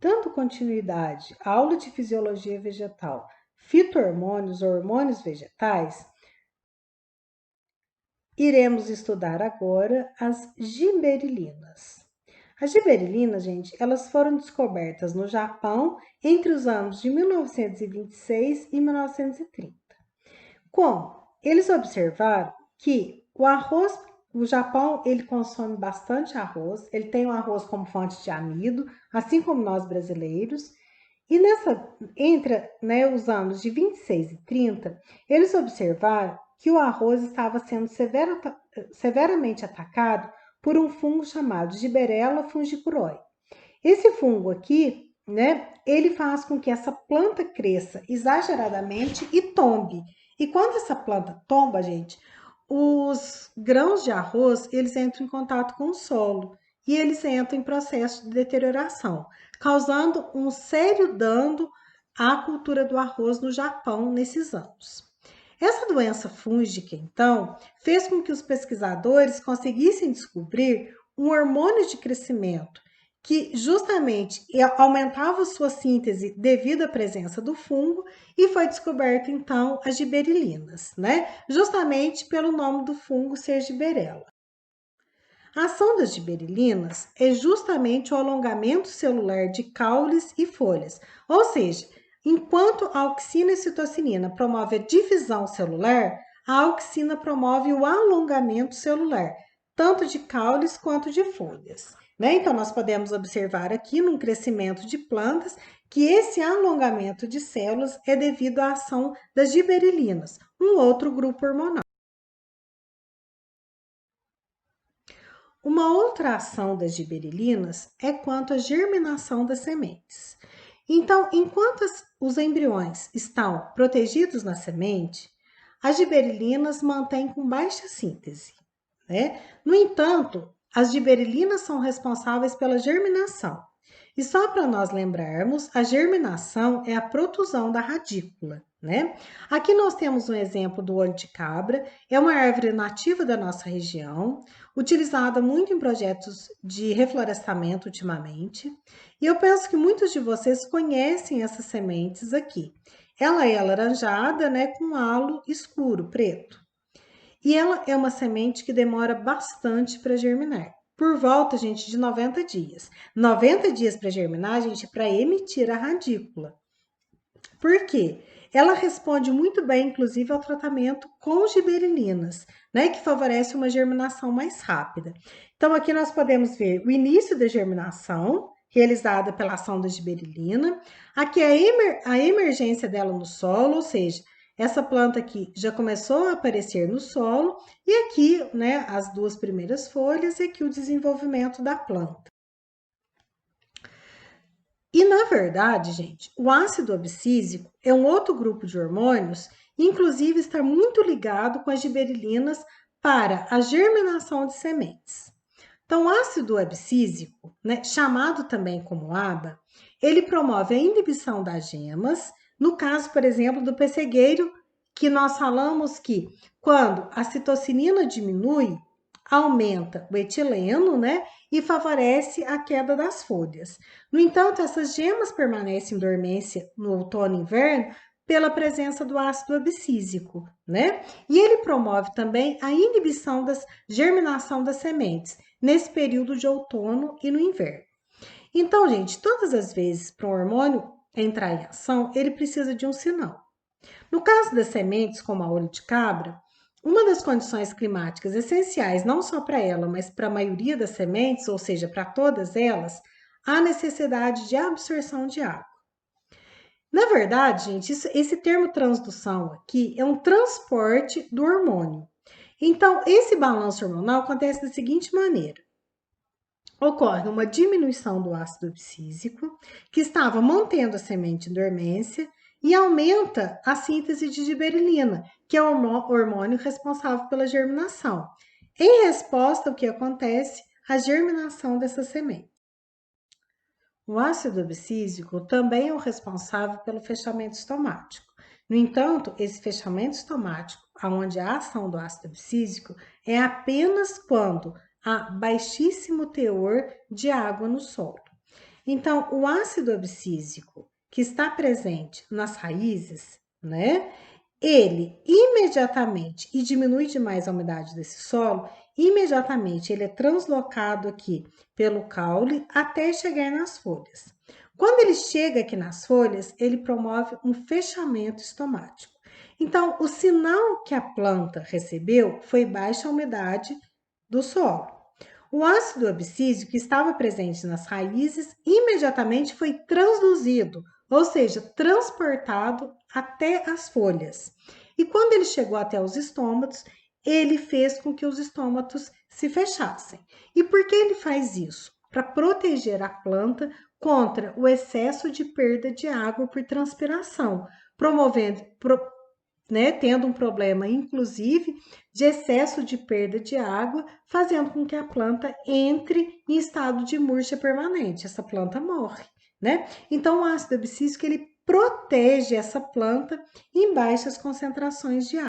tanto continuidade, aula de fisiologia vegetal, fito-hormônios, hormônios vegetais, iremos estudar agora as giberelinas. As giberelinas, gente, elas foram descobertas no Japão entre os anos de 1926 e 1930. Como? Eles observaram que o Japão, ele consome bastante arroz, ele tem o arroz como fonte de amido, assim como nós brasileiros, e entre os anos de 26 e 30, eles observaram que o arroz estava sendo severamente atacado por um fungo chamado Gibberella fungiculae. Esse fungo aqui, ele faz com que essa planta cresça exageradamente e tombe. E quando essa planta tomba, gente, os grãos de arroz, eles entram em contato com o solo e eles entram em processo de deterioração, causando um sério dano à cultura do arroz no Japão nesses anos. Essa doença fúngica, então, fez com que os pesquisadores conseguissem descobrir um hormônio de crescimento que justamente aumentava sua síntese devido à presença do fungo e foi descoberto então as giberelinas, justamente pelo nome do fungo ser Gibberella. A ação das giberelinas é justamente o alongamento celular de caules e folhas, ou seja, enquanto a auxina e citocinina promove a divisão celular, a auxina promove o alongamento celular, tanto de caules quanto de folhas. Então, nós podemos observar aqui num crescimento de plantas que esse alongamento de células é devido à ação das giberelinas, um outro grupo hormonal. Uma outra ação das giberelinas é quanto à germinação das sementes. Então, enquanto os embriões estão protegidos na semente, as giberelinas mantêm com baixa síntese. No entanto, as giberelinas são responsáveis pela germinação. E só para nós lembrarmos, a germinação é a protusão da radícula. Aqui nós temos um exemplo do olho de cabra, é uma árvore nativa da nossa região, utilizada muito em projetos de reflorestamento ultimamente, e eu penso que muitos de vocês conhecem essas sementes aqui. Ela é alaranjada, com halo escuro, preto. E ela é uma semente que demora bastante para germinar. Por volta, gente, de 90 dias. 90 dias para germinar, gente, para emitir a radícula. Por quê? Ela responde muito bem, inclusive, ao tratamento com giberelinas, que favorece uma germinação mais rápida. Então, aqui nós podemos ver o início da germinação, realizada pela ação da giberelina. Aqui a emergência dela no solo, ou seja, essa planta aqui já começou a aparecer no solo, e aqui, as duas primeiras folhas, e aqui o desenvolvimento da planta. E, na verdade, gente, o ácido abscísico é um outro grupo de hormônios, inclusive está muito ligado com as giberelinas para a germinação de sementes. Então, o ácido abscísico, chamado também como ABA, ele promove a inibição das gemas, no caso, por exemplo, do pessegueiro, que nós falamos que quando a citocinina diminui, aumenta o etileno, e favorece a queda das folhas. No entanto, essas gemas permanecem em dormência no outono e inverno pela presença do ácido abscísico, E ele promove também a inibição da germinação das sementes nesse período de outono e no inverno. Então, gente, todas as vezes para um hormônio entrar em ação, ele precisa de um sinal. No caso das sementes, como a olho de cabra, uma das condições climáticas essenciais, não só para ela, mas para a maioria das sementes, ou seja, para todas elas, a necessidade de absorção de água. Na verdade, gente, esse termo transdução aqui é um transporte do hormônio. Então, esse balanço hormonal acontece da seguinte maneira. Ocorre uma diminuição do ácido abscísico, que estava mantendo a semente em dormência, e aumenta a síntese de giberelina, que é o hormônio responsável pela germinação. Em resposta ao que acontece, a germinação dessa semente. O ácido abscísico também é o responsável pelo fechamento estomático. No entanto, esse fechamento estomático, onde a ação do ácido abscísico, é apenas quando há baixíssimo teor de água no solo. Então, o ácido abscísico que está presente nas raízes, né? Ele imediatamente, e diminui demais a umidade desse solo, imediatamente ele é translocado aqui pelo caule até chegar nas folhas. Quando ele chega aqui nas folhas, ele promove um fechamento estomático. Então, o sinal que a planta recebeu foi baixa umidade do solo. O ácido abscísico que estava presente nas raízes imediatamente foi transduzido, ou seja, transportado até as folhas. E quando ele chegou até os estômatos, ele fez com que os estômatos se fechassem. E por que ele faz isso? Para proteger a planta contra o excesso de perda de água por transpiração, promovendo, tendo um problema, inclusive, de excesso de perda de água, fazendo com que a planta entre em estado de murcha permanente. Essa planta morre, né? Então, o ácido abscísico, ele protege essa planta em baixas concentrações de água.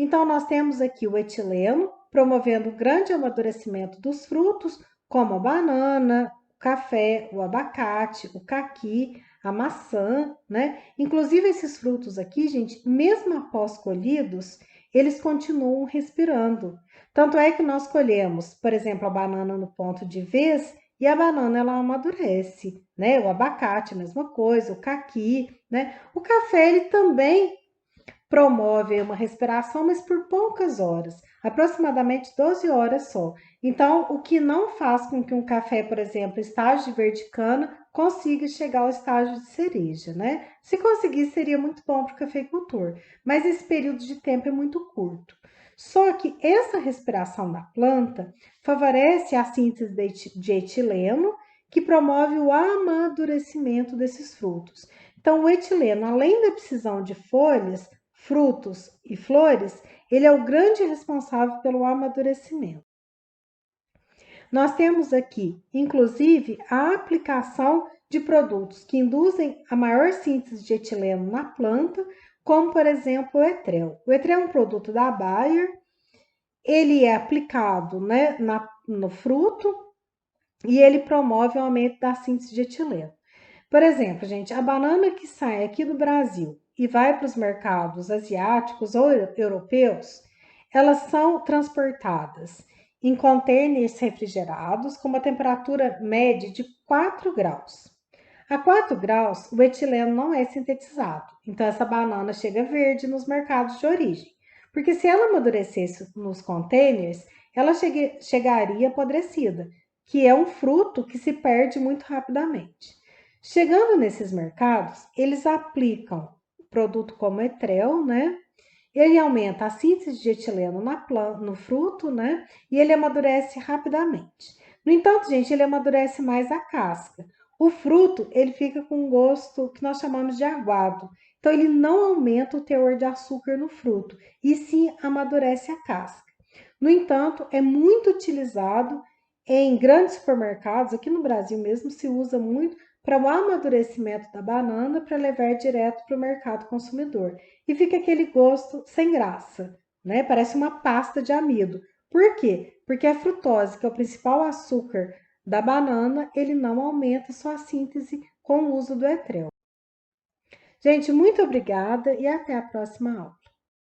Então, nós temos aqui o etileno, promovendo o grande amadurecimento dos frutos, como a banana, o café, o abacate, o caqui, a maçã, né? Inclusive, esses frutos aqui, gente, mesmo após colhidos, eles continuam respirando. Tanto é que nós colhemos, por exemplo, a banana no ponto de vez e a banana ela amadurece, né? O abacate, a mesma coisa, o caqui, né? O café, ele também promove uma respiração, mas por poucas horas, aproximadamente 12 horas só. Então, o que não faz com que um café, por exemplo, estágio de verdicana, consiga chegar ao estágio de cereja, né? Se conseguir, seria muito bom para o cafeicultor, mas esse período de tempo é muito curto. Só que essa respiração da planta favorece a síntese de etileno, que promove o amadurecimento desses frutos. Então, o etileno, além da precisão de folhas, frutos e flores, ele é o grande responsável pelo amadurecimento. Nós temos aqui, inclusive, a aplicação de produtos que induzem a maior síntese de etileno na planta, como, por exemplo, o etrel. O etrel é um produto da Bayer, ele é aplicado, né, no fruto e ele promove o aumento da síntese de etileno. Por exemplo, gente, a banana que sai aqui do Brasil e vai para os mercados asiáticos ou europeus, elas são transportadas em contêineres refrigerados com uma temperatura média de 4 graus. A 4 graus, o etileno não é sintetizado, então essa banana chega verde nos mercados de origem, porque se ela amadurecesse nos contêineres, ela chegaria apodrecida, que é um fruto que se perde muito rapidamente. Chegando nesses mercados, eles aplicam produto como etrel, né? Ele aumenta a síntese de etileno no fruto, né? E ele amadurece rapidamente. No entanto, gente, ele amadurece mais a casca. O fruto, ele fica com um gosto que nós chamamos de aguado. Então, ele não aumenta o teor de açúcar no fruto, e sim amadurece a casca. No entanto, é muito utilizado em grandes supermercados, aqui no Brasil mesmo se usa muito para o amadurecimento da banana para levar direto para o mercado consumidor. E fica aquele gosto sem graça, né? Parece uma pasta de amido. Por quê? Porque a frutose, que é o principal açúcar da banana, ele não aumenta sua síntese com o uso do etrel. Gente, muito obrigada e até a próxima aula.